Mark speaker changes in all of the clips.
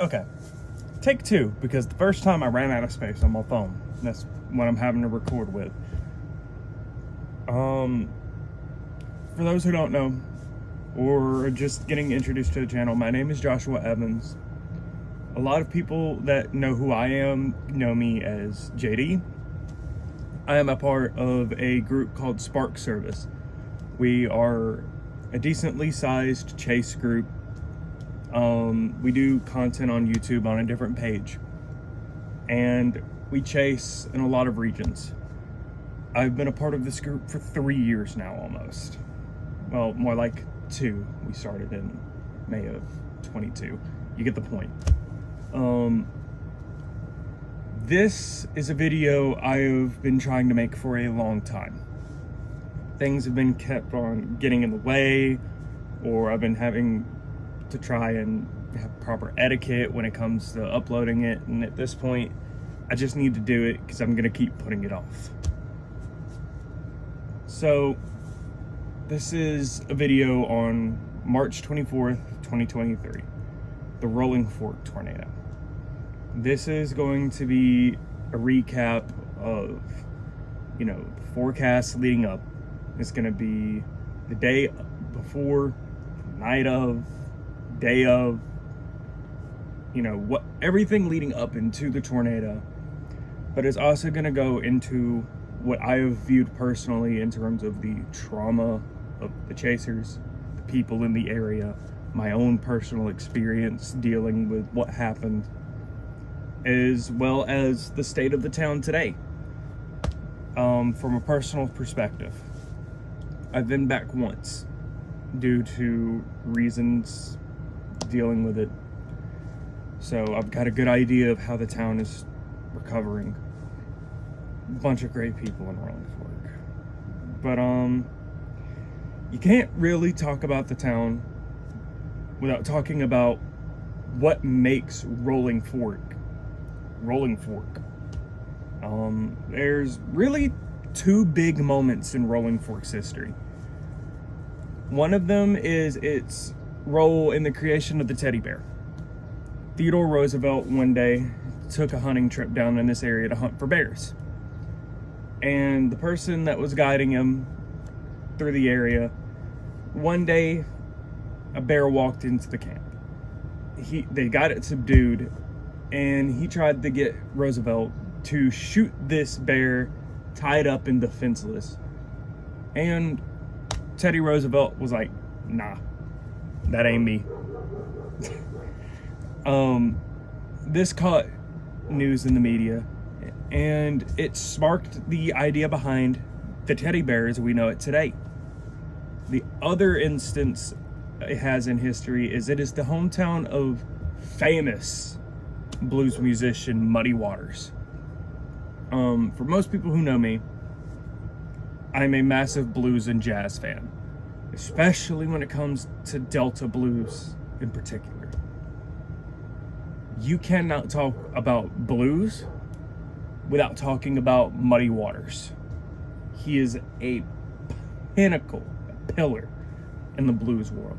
Speaker 1: Okay, take two, because the first time I ran out of space on my phone. That's what I'm having to record with. For those who don't know, or are just getting introduced to the channel, my name is Joshua Evans. A lot of people that know who I am know me as JD. I am a part of a group called Spark Service. We are a decently sized chase group. We do content on YouTube on a different page, and we chase in a lot of regions. I've been a part of this group for 3 years now, almost. Well, more like 2. We started in May of 22. You get the point. This is a video I have been trying to make for a long time. Things have been kept on getting in the way, or I've been having to try and have proper etiquette when it comes to uploading it, and at this point I just need to do it because I'm gonna keep putting it off. So this is a video on March 24th, 2023, the Rolling Fork tornado. This is going to be a recap of, the forecast leading up. It's going to be the day before, night of, day of, everything leading up into the tornado. But it's also going to go into what I have viewed personally in terms of the trauma of the chasers, the people in the area, my own personal experience dealing with what happened, as well as the state of the town today. From a personal perspective, I've been back once due to reasons dealing with it, so I've got a good idea of how the town is recovering. A bunch of great people in Rolling Fork, but you can't really talk about the town without talking about what makes Rolling Fork. There's really 2 big moments in Rolling Fork's history. One of them is its role in the creation of the teddy bear. Theodore Roosevelt one day took a hunting trip down in this area to hunt for bears. And the person that was guiding him through the area, one day a bear walked into the camp. They got it subdued, and he tried to get Roosevelt to shoot this bear tied up and defenseless. And Teddy Roosevelt was like, nah, that ain't me. This caught news in the media, and it sparked the idea behind the teddy bear as we know it today. The other instance it has in history is it is the hometown of famous blues musician Muddy Waters. For most people who know me, I'm a massive blues and jazz fan, especially when it comes to Delta blues in particular. You cannot talk about blues without talking about Muddy Waters. He is a pinnacle, a pillar in the blues world.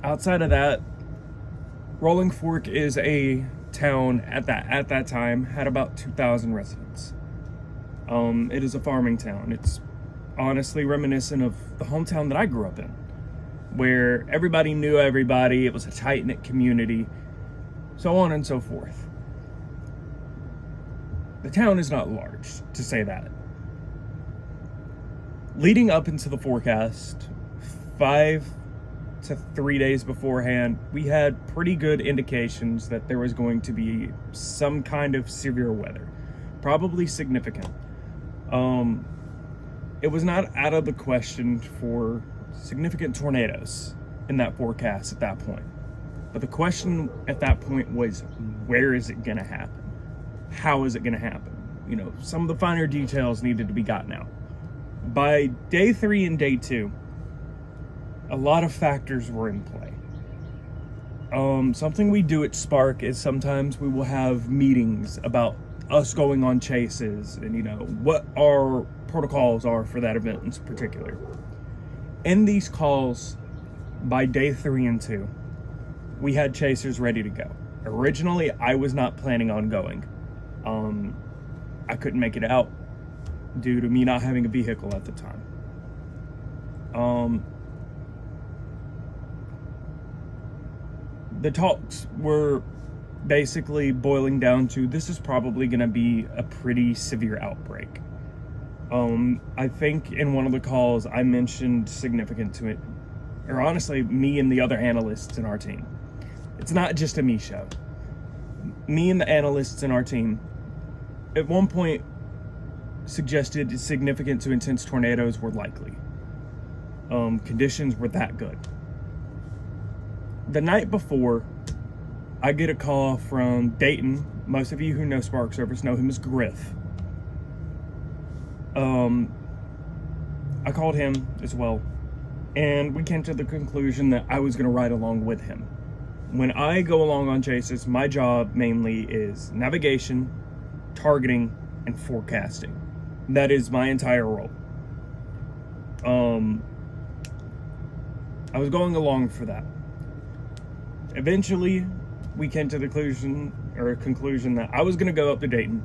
Speaker 1: Outside of that, Rolling Fork is a town at that time had about 2,000 residents. It is a farming town. It's honestly reminiscent of the hometown that I grew up in, where everybody knew everybody. It was a tight-knit community, so on and so forth. The town is not large, to say that. Leading up into the forecast, 5 to 3 days beforehand, we had pretty good indications that there was going to be some kind of severe weather, probably significant. It was not out of the question for significant tornadoes in that forecast at that point. But the question at that point was, where is it going to happen? How is it going to happen? Some of the finer details needed to be gotten out. By day 3 and day 2, a lot of factors were in play. Something we do at Spark is sometimes we will have meetings about us going on chases and, what our protocols are for that event in particular. In these calls, by day 3 and 2, we had chasers ready to go. Originally, I was not planning on going. I couldn't make it out due to me not having a vehicle at the time. The talks were basically boiling down to, this is probably going to be a pretty severe outbreak. I think in one of the calls I mentioned significant to it, or honestly, me and the other analysts in our team. It's not just a me show. Me and the analysts in our team at one point suggested significant to intense tornadoes were likely. Conditions were that good. The night before, I get a call from Dayton. Most of you who know Spark Service know him as Griff. I called him as well, and we came to the conclusion that I was going to ride along with him. When I go along on chases, my job mainly is navigation, targeting, and forecasting. That is my entire role. I was going along for that. Eventually, we came to the conclusion that I was going to go up to Dayton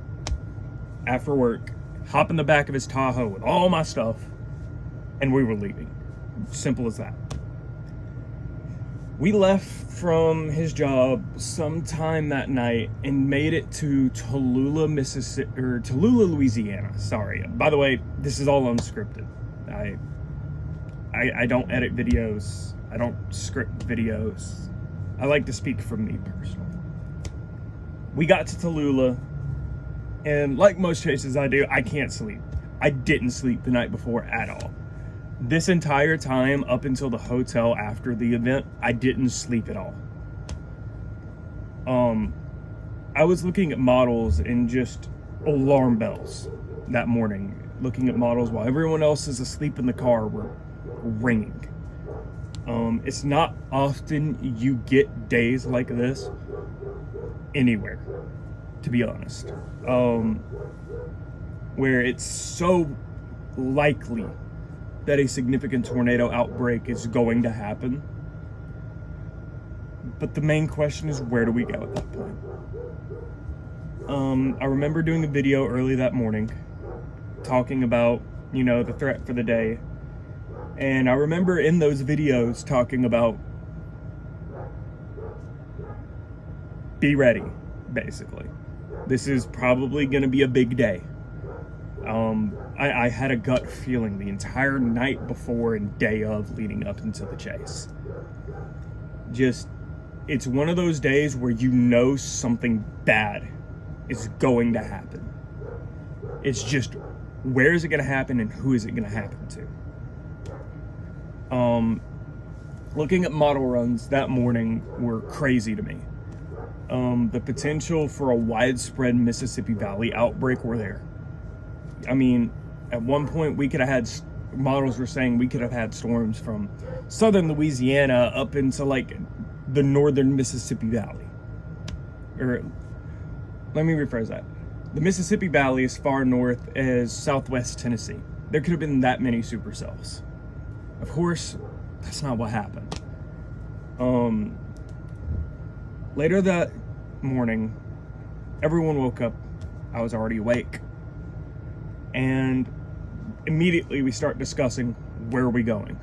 Speaker 1: after work, hop in the back of his Tahoe with all my stuff, and we were leaving. Simple as that. We left from his job sometime that night and made it to Tallulah, Mississippi, or Tallulah, Louisiana. Sorry. By the way, this is all unscripted. I don't edit videos. I don't script videos. I like to speak from me personally. We got to Tallulah, and like most chases I do, I can't sleep. I didn't sleep the night before at all. This entire time, up until the hotel after the event, I didn't sleep at all. I was looking at models and just alarm bells that morning. Looking at models while everyone else is asleep in the car were ringing. It's not often you get days like this anywhere, to be honest. Where it's so likely that a significant tornado outbreak is going to happen. But the main question is, where do we go at that point? I remember doing a video early that morning talking about, the threat for the day. And I remember in those videos talking about be ready, basically. This is probably going to be a big day. I had a gut feeling the entire night before and day of leading up into the chase. It's one of those days where something bad is going to happen. It's just, where is it going to happen and who is it going to happen to? Looking at model runs that morning were crazy to me. The potential for a widespread Mississippi Valley outbreak were there. I mean, at one point models were saying we could have had storms from southern Louisiana up into the northern Mississippi Valley. Or let me rephrase that. The Mississippi Valley is far north as southwest Tennessee. There could have been that many supercells. Of course, that's not what happened. Later that morning, everyone woke up. I was already awake. And immediately we start discussing, where are we going?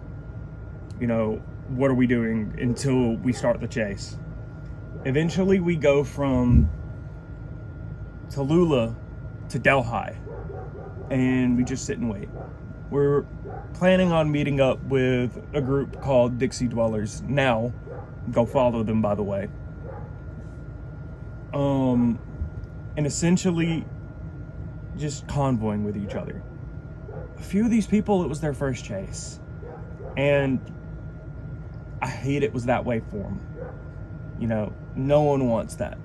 Speaker 1: What are we doing until we start the chase? Eventually we go from Tallulah to Delhi, and we just sit and wait. We're planning on meeting up with a group called Dixie Dwellers. Now, go follow them, by the way. And essentially just convoying with each other. A few of these people, it was their first chase, and I hate it was that way for them. No one wants that,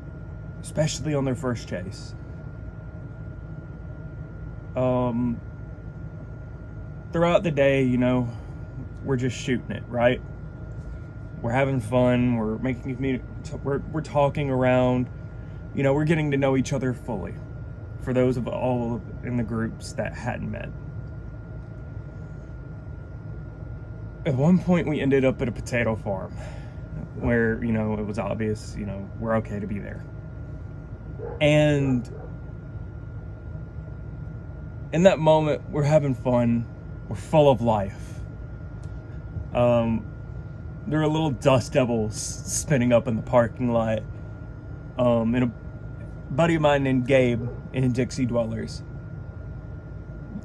Speaker 1: especially on their first chase. Throughout the day, we're just shooting it, right? We're having fun. We're making we're talking around. We're getting to know each other fully. For those of all in the groups that hadn't met. At one point, we ended up at a potato farm where, it was obvious, we're okay to be there. And in that moment, we're having fun. We're full of life. There are little dust devils spinning up in the parking lot. And a buddy of mine named Gabe in Dixie Dwellers.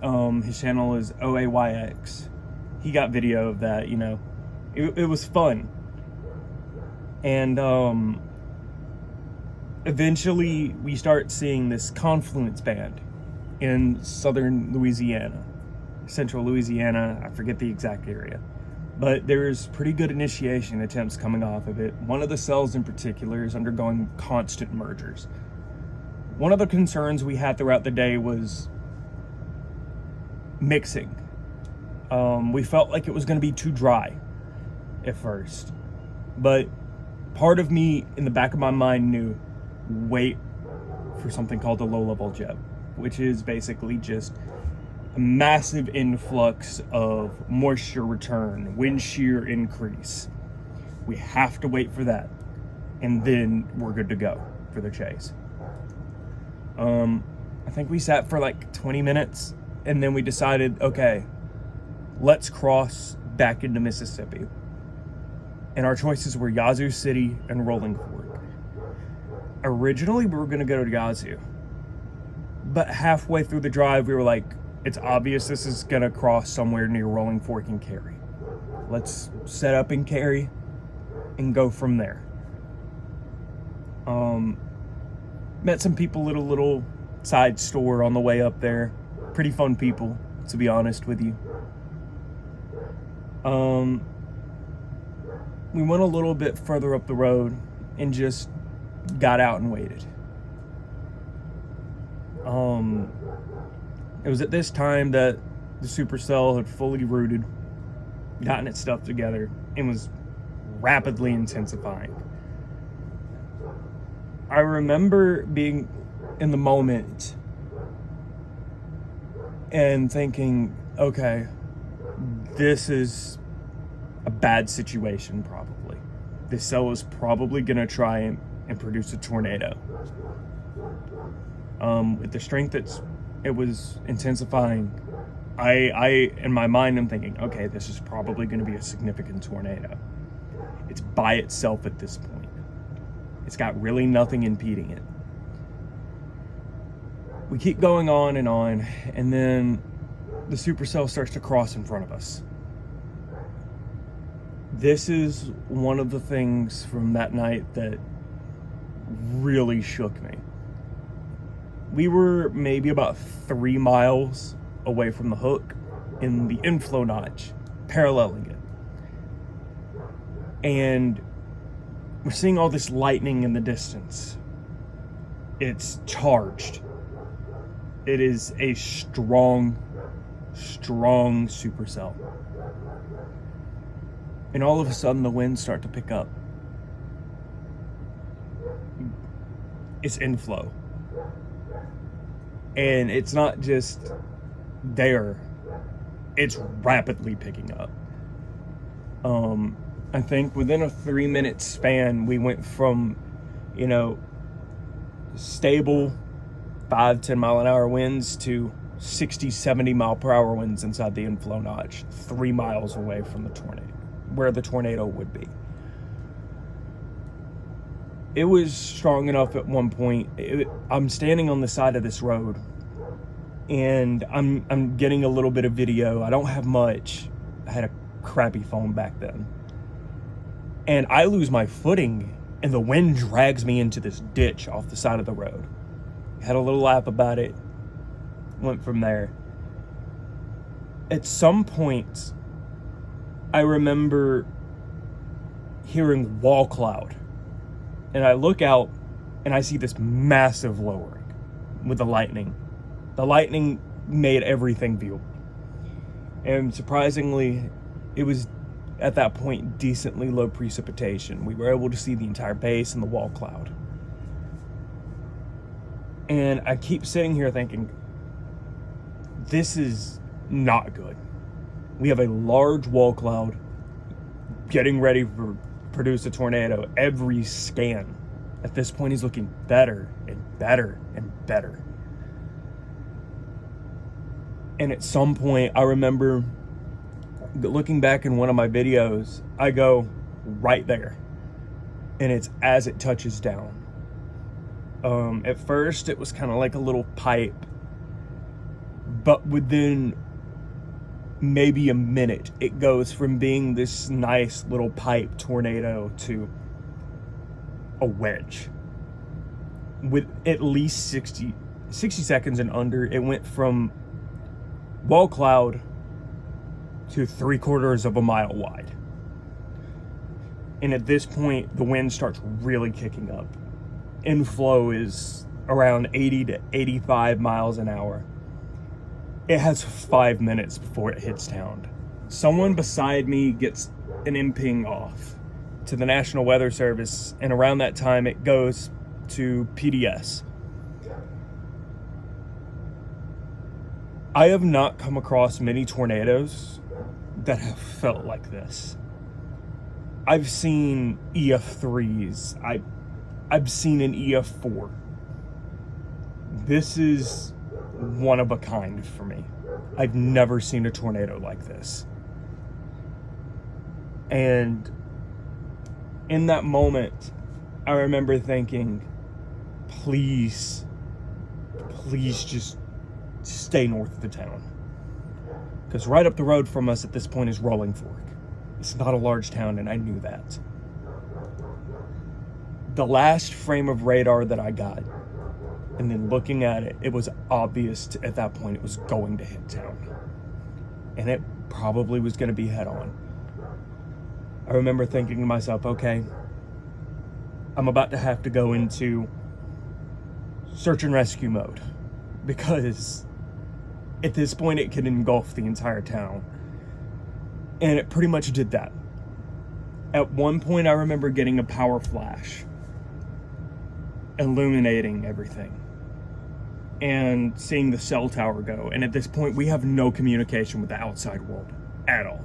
Speaker 1: His channel is OAYX. He got video of that, It was fun. And eventually we start seeing this confluence band in southern Louisiana, central Louisiana. I forget the exact area. But there's pretty good initiation attempts coming off of it. One of the cells in particular is undergoing constant mergers. One of the concerns we had throughout the day was mixing. We felt like it was going to be too dry at first. But part of me in the back of my mind knew, wait for something called a low-level jet, which is basically just a massive influx of moisture return, wind shear increase. We have to wait for that, and then we're good to go for the chase. I think we sat for like 20 minutes, and then we decided, okay, let's cross back into Mississippi. And our choices were Yazoo City and Rolling Fork. Originally, we were going to go to Yazoo, but halfway through the drive, we were like, it's obvious this is going to cross somewhere near Rolling Fork and Cary. Let's set up in Cary and go from there. Met some people at a little side store on the way up there. Pretty fun people, to be honest with you. We went a little bit further up the road and just got out and waited. It was at this time that the supercell had fully rooted, gotten its stuff together, and was rapidly intensifying. I remember being in the moment and thinking, okay, this is a bad situation probably. This cell is probably going to try and produce a tornado. With the strength it was intensifying, I in my mind I'm thinking, okay, this is probably going to be a significant tornado. It's by itself at this point. It's got really nothing impeding it. We keep going on, and then the supercell starts to cross in front of us. This is one of the things from that night that really shook me. We were maybe about 3 miles away from the hook in the inflow notch, paralleling it. And we're seeing all this lightning in the distance. It's charged. It is a strong supercell. And all of a sudden the winds start to pick up. It's inflow. And it's not just there, it's rapidly picking up. I think within a 3-minute span, we went from, stable 5-10 mile an hour winds to 60-70 mile per hour winds inside the inflow notch, 3 miles away from the tornado, where the tornado would be. It was strong enough at one point. I'm standing on the side of this road, and I'm getting a little bit of video. I don't have much. I had a crappy phone back then. And I lose my footing, and the wind drags me into this ditch off the side of the road. Had a little laugh about it. Went from there. At some point, I remember hearing wall cloud. And I look out, and I see this massive lowering with the lightning. The lightning made everything viewable. And surprisingly, it was at that point decently low precipitation. We were able to see the entire base and the wall cloud. And I keep sitting here thinking, this is not good. We have a large wall cloud getting ready to produce a tornado. Every scan at this point is looking better and better and better. And at some point, I remember looking back in one of my videos, I go right there, and it's as it touches down. At first, it was kind of like a little pipe, but within maybe a minute, it goes from being this nice little pipe tornado to a wedge. With at least 60 seconds and under, it went from wall cloud to 3/4 of a mile wide. And at this point, the wind starts really kicking up. Inflow is around 80 to 85 miles an hour. It has 5 minutes before it hits town. Someone beside me gets an imping off to the National Weather Service, and around that time it goes to PDS. I have not come across many tornadoes that have felt like this. I've seen EF3s. I've seen an EF4. This is one of a kind for me. I've never seen a tornado like this. And in that moment, I remember thinking, please just stay north of the town. Because right up the road from us at this point is Rolling Fork. It's not a large town, and I knew that. The last frame of radar that I got, and then looking at it, it was obvious at that point it was going to hit town. And it probably was going to be head on. I remember thinking to myself, okay, I'm about to have to go into search and rescue mode, because at this point it could engulf the entire town. And it pretty much did that. At one point I remember getting a power flash illuminating everything and seeing the cell tower go. And at this point we have no communication with the outside world at all.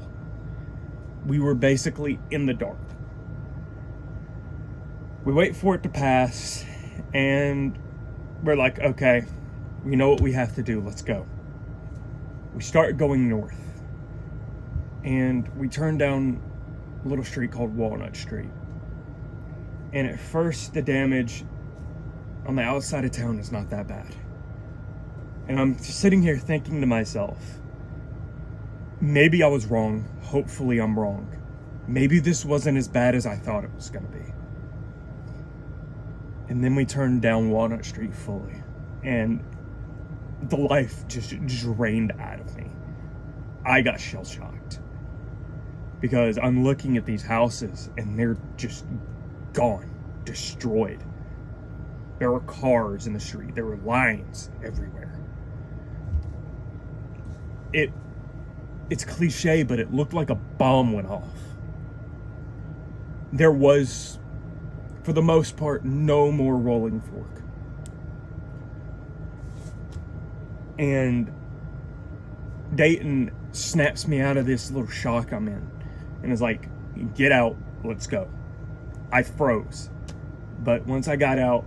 Speaker 1: We were basically in the dark. We wait for it to pass, and we're like, okay, we know what we have to do, let's go. We start going north, and we turn down a little street called Walnut Street. And at first, the damage on the outside of town is not that bad. And I'm sitting here thinking to myself, maybe I was wrong. Hopefully I'm wrong. Maybe this wasn't as bad as I thought it was going to be. And then we turned down Walnut Street fully, and the life just drained out of me. I got shell shocked because I'm looking at these houses and they're just gone, destroyed. There were cars in the street. There were lines everywhere. It's cliche, but it looked like a bomb went off. There was, for the most part, no more Rolling Fork. And Dayton snaps me out of this little shock I'm in and is like, get out, let's go. I froze. But once I got out,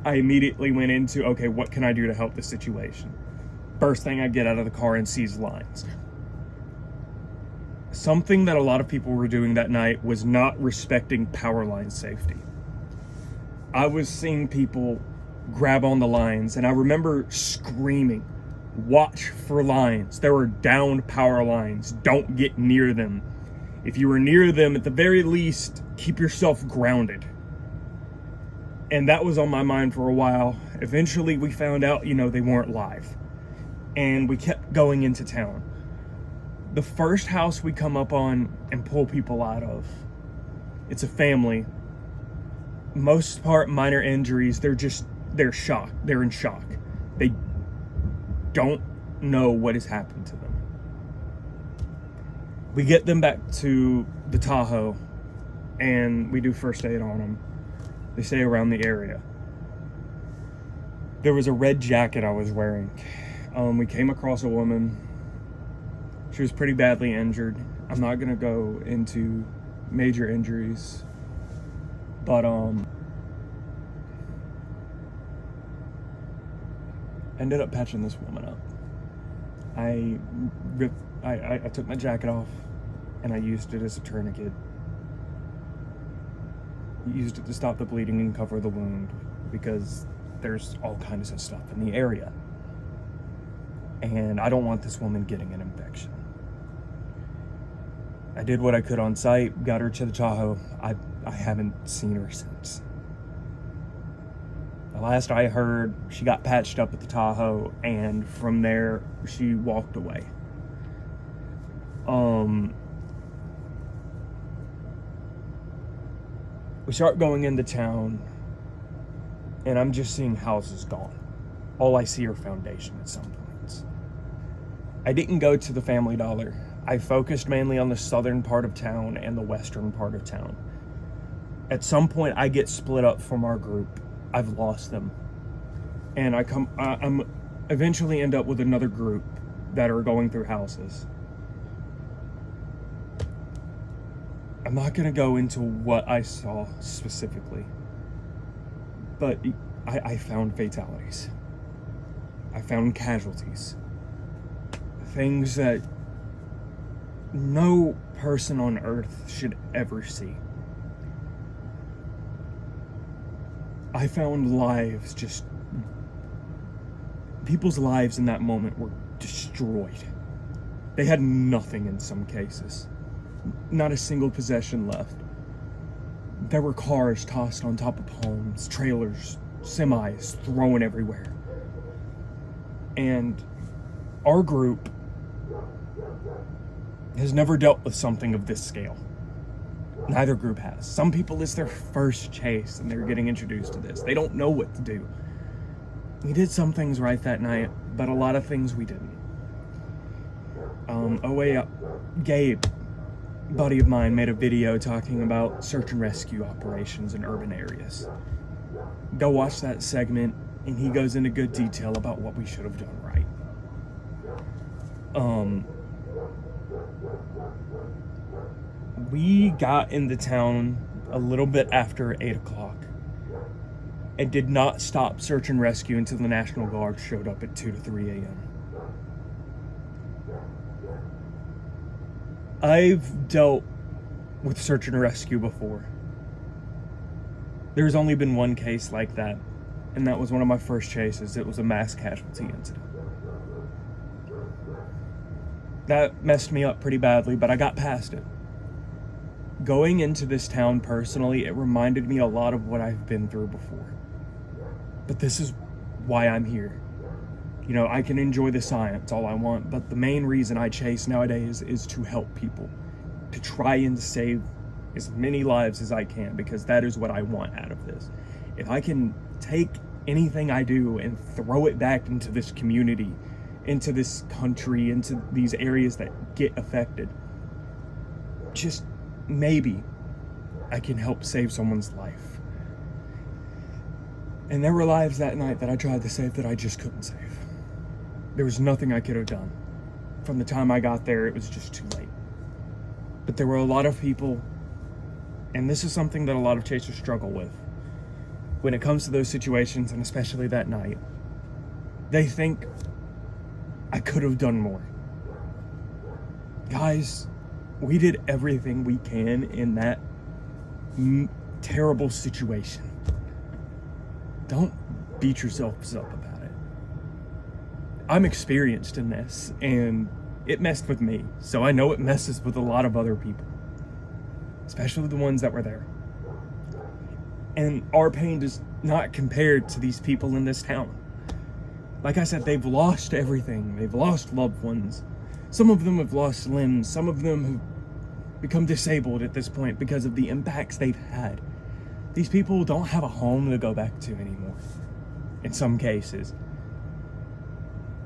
Speaker 1: I immediately went into, okay, what can I do to help the situation? First thing I get out of the car and sees lines. Something that a lot of people were doing that night was not respecting power line safety. I was seeing people grab on the lines, and I remember screaming, watch for lines. There were downed power lines. Don't get near them. If you were near them, at the very least, keep yourself grounded. And that was on my mind for a while. Eventually, we found out, they weren't live. And we kept going into town. The first house we come up on and pull people out of, it's a family. Most part minor injuries. They're shocked. They're in shock. They don't know what has happened to them. We get them back to the Tahoe and we do first aid on them. They stay around the area. There was a red jacket I was wearing. We came across a woman. She was pretty badly injured. I'm not going to go into major injuries, but ended up patching this woman up. I took my jacket off and I used it as a tourniquet. Used it to stop the bleeding and cover the wound because there's all kinds of stuff in the area. And I don't want this woman getting an infection. I did what I could on site, got her to the Tahoe. I haven't seen her since. The last I heard, she got patched up at the Tahoe, and from there, she walked away. We start going into town, and I'm just seeing houses gone. All I see are foundation at some points. I didn't go to the Family Dollar. I focused mainly on the southern part of town and the western part of town. At some point, I get split up from our group. I've lost them. And I'm eventually end up with another group that are going through houses. I'm not going to go into what I saw specifically, but I found fatalities. I found casualties. Things that no person on earth should ever see. I found lives people's lives in that moment were destroyed. They had nothing in some cases. Not a single possession left. There were cars tossed on top of homes, trailers, semis thrown everywhere. And our group has never dealt with something of this scale. Neither group has. Some people, it's their first chase and they're getting introduced to this. They don't know what to do. We did some things right that night, but a lot of things we didn't. Gabe, buddy of mine, made a video talking about search and rescue operations in urban areas. Go watch that segment, and he goes into good detail about what we should have done right. We got into town a little bit after 8 o'clock and did not stop search and rescue until the National Guard showed up at 2 to 3 a.m. I've dealt with search and rescue before. There's only been one case like that, and that was one of my first chases. It was a mass casualty incident. That messed me up pretty badly, but I got past it. Going into this town personally, it reminded me a lot of what I've been through before. But this is why I'm here. You know, I can enjoy the science all I want, but the main reason I chase nowadays is to help people, to try and save as many lives as I can, because that is what I want out of this. If I can take anything I do and throw it back into this community, into this country, into these areas that get affected, just maybe I can help save someone's life. And there were lives that night that I tried to save that I just couldn't save. There was nothing I could have done. From the time I got there, it was just too late. But there were a lot of people, and this is something that a lot of chasers struggle with. When it comes to those situations, and especially that night, they think, I could have done more. Guys, we did everything we can in that terrible situation. Don't beat yourselves up about it. I'm experienced in this, and it messed with me, so I know it messes with a lot of other people, especially the ones that were there. And our pain does not compare to these people in this town. Like I said, they've lost everything. They've lost loved ones. Some of them have lost limbs. Some of them have become disabled at this point because of the impacts they've had. These people don't have a home to go back to anymore, in some cases.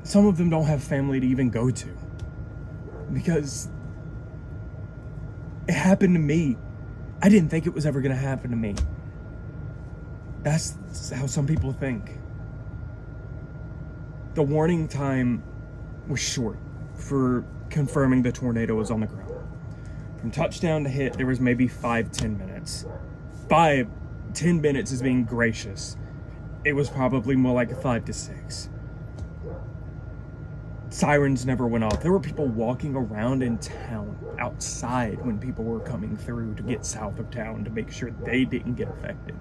Speaker 1: Some of them don't have family to even go to, because it happened to me. I didn't think it was ever going to happen to me. That's how some people think. The warning time was short for confirming the tornado was on the ground. From touchdown to hit, there was maybe 5-10 minutes. 5-10 minutes is being gracious. It was probably more like a 5 to 6. Sirens never went off. There were people walking around in town outside when people were coming through to get south of town to make sure they didn't get affected.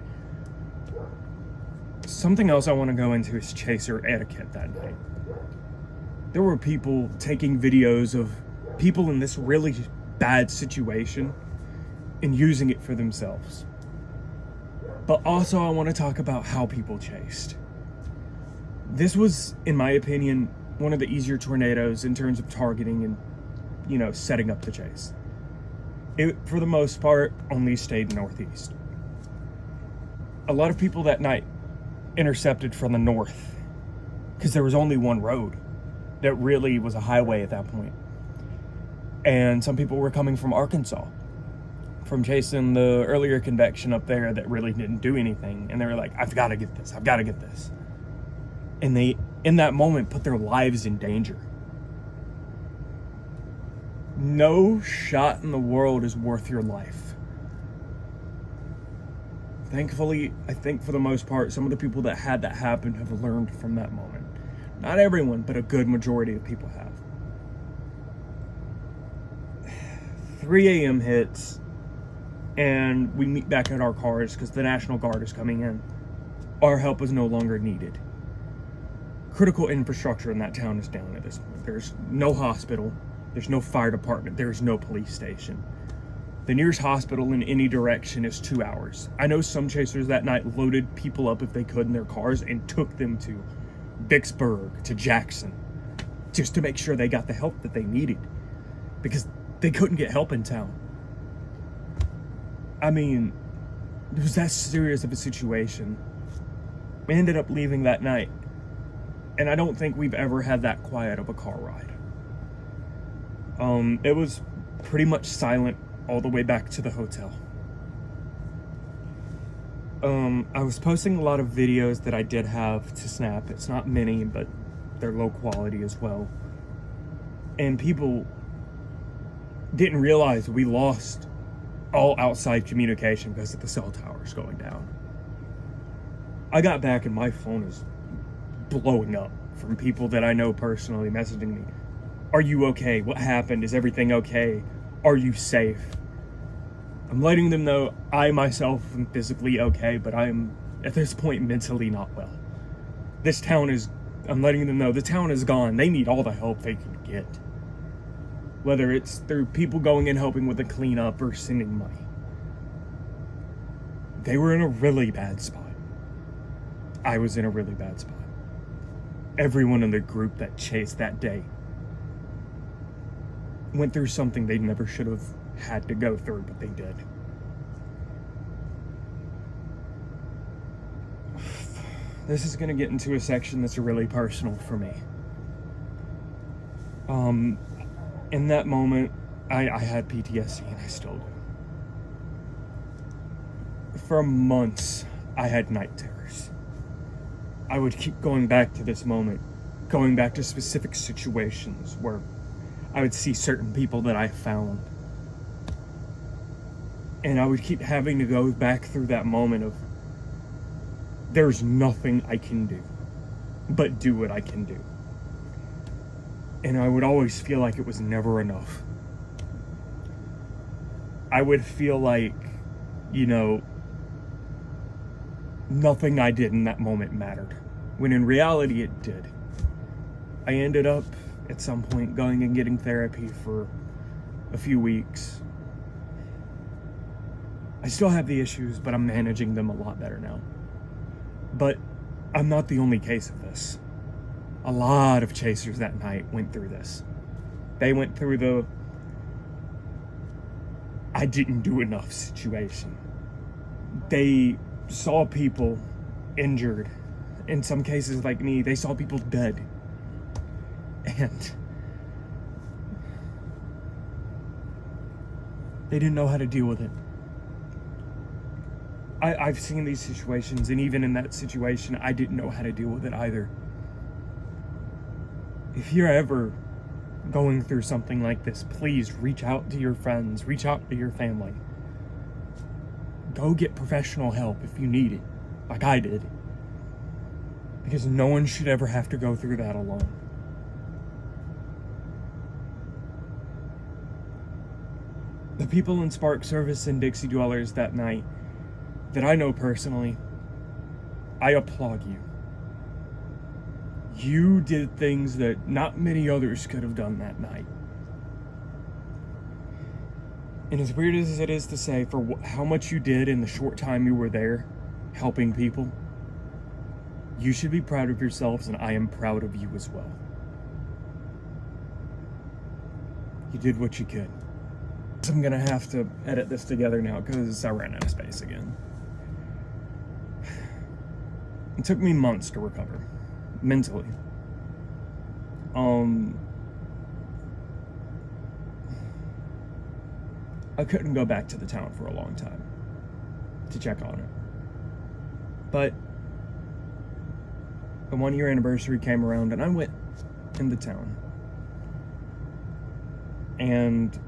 Speaker 1: Something else I want to go into is chaser etiquette that night. There were people taking videos of people in this really bad situation and using it for themselves. But also I want to talk about how people chased. This was, in my opinion, one of the easier tornadoes in terms of targeting and, setting up the chase. It, for the most part, only stayed northeast. A lot of people that night intercepted from the north because there was only one road that really was a highway at that point. And some people were coming from Arkansas, from chasing the earlier convection up there that really didn't do anything. And they were like, I've got to get this. And they, in that moment, put their lives in danger. No shot in the world is worth your life. Thankfully, I think for the most part, some of the people that had that happen have learned from that moment. Not everyone, but a good majority of people have. 3 a.m. hits, and we meet back at our cars because the National Guard is coming in. Our help is no longer needed. Critical infrastructure in that town is down at this point. There's no hospital, there's no fire department, there's no police station. The nearest hospital in any direction is 2 hours. I know some chasers that night loaded people up if they could in their cars and took them to Vicksburg, to Jackson, just to make sure they got the help that they needed, because they couldn't get help in town. I mean, it was that serious of a situation. We ended up leaving that night, and I don't think we've ever had that quiet of a car ride. It was pretty much silent all the way back to the hotel. I was posting a lot of videos that I did have to snap. It's not many, but they're low quality as well. And people didn't realize we lost all outside communication because of the cell towers going down. I got back and my phone is blowing up from people that I know personally messaging me. Are you okay? What happened? Is everything okay? Are you safe? I'm letting them know I myself am physically okay, but I'm at this point mentally not well. I'm letting them know the town is gone. They need all the help they can get. Whether it's through people going and helping with the cleanup or sending money. They were in a really bad spot. I was in a really bad spot. Everyone in the group that chased that day went through something they never should have had to go through, but they did. This is going to get into a section that's really personal for me. In that moment, I had PTSD, and I still do. For months, I had night terrors. I would keep going back to this moment, going back to specific situations where I would see certain people that I found. And I would keep having to go back through that moment of, there's nothing I can do but do what I can do. And I would always feel like it was never enough. I would feel like, nothing I did in that moment mattered, when in reality it did. I ended up at some point going and getting therapy for a few weeks. I still have the issues, but I'm managing them a lot better now. But I'm not the only case of this. A lot of chasers that night went through this. They went through the I didn't do enough situation. They saw people injured. In some cases, like me, they saw people dead. And they didn't know how to deal with it. I've seen these situations, and even in that situation, I didn't know how to deal with it either. If you're ever going through something like this, please reach out to your friends, reach out to your family. Go get professional help if you need it, like I did. Because no one should ever have to go through that alone. The people in Spark Service and Dixie Dwellers that night, that I know personally, I applaud you. You did things that not many others could have done that night. And as weird as it is to say, for how much you did in the short time you were there, helping people, you should be proud of yourselves, and I am proud of you as well. You did what you could. I'm gonna have to edit this together now because I ran out of space again. It took me months to recover, mentally. I couldn't go back to the town for a long time to check on it. But the 1-year anniversary came around and I went into town. And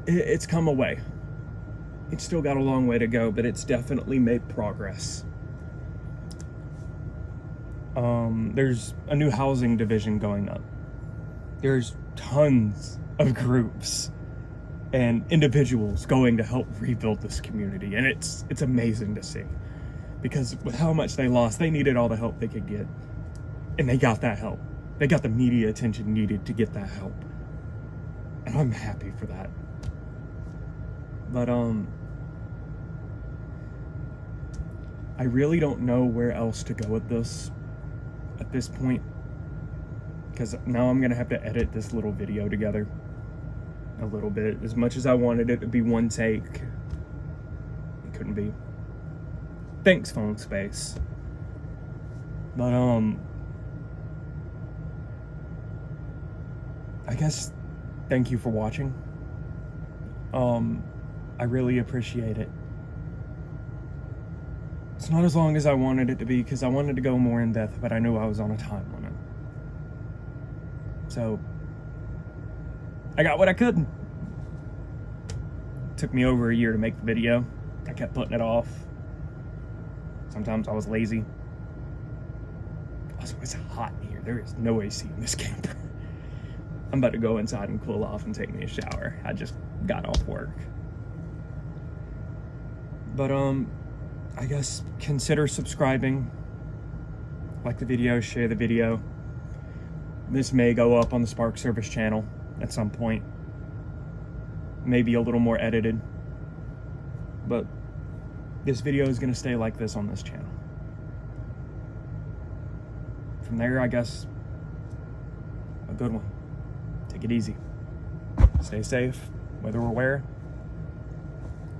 Speaker 1: it's come a way. It's still got a long way to go, but it's definitely made progress. There's a new housing division going up. There's tons of groups and individuals going to help rebuild this community, and it's amazing to see. Because with how much they lost, they needed all the help they could get. And they got that help. They got the media attention needed to get that help. And I'm happy for that. But, I really don't know where else to go with this at this point. Because now I'm going to have to edit this little video together a little bit. As much as I wanted it to be one take, it couldn't be. Thanks, phone space. But, I guess, thank you for watching. I really appreciate it. It's not as long as I wanted it to be because I wanted to go more in depth, but I knew I was on a time limit. So, I got what I could. It took me over a year to make the video. I kept putting it off. Sometimes I was lazy. Also, it's hot in here. There is no AC in this camper. I'm about to go inside and cool off and take me a shower. I just got off work. But, I guess consider subscribing. Like the video, share the video. This may go up on the Spark Service channel at some point. Maybe a little more edited. But this video is going to stay like this on this channel. From there, I guess, a good one. Take it easy. Stay safe, whether or where.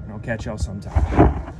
Speaker 1: And I'll catch y'all sometime.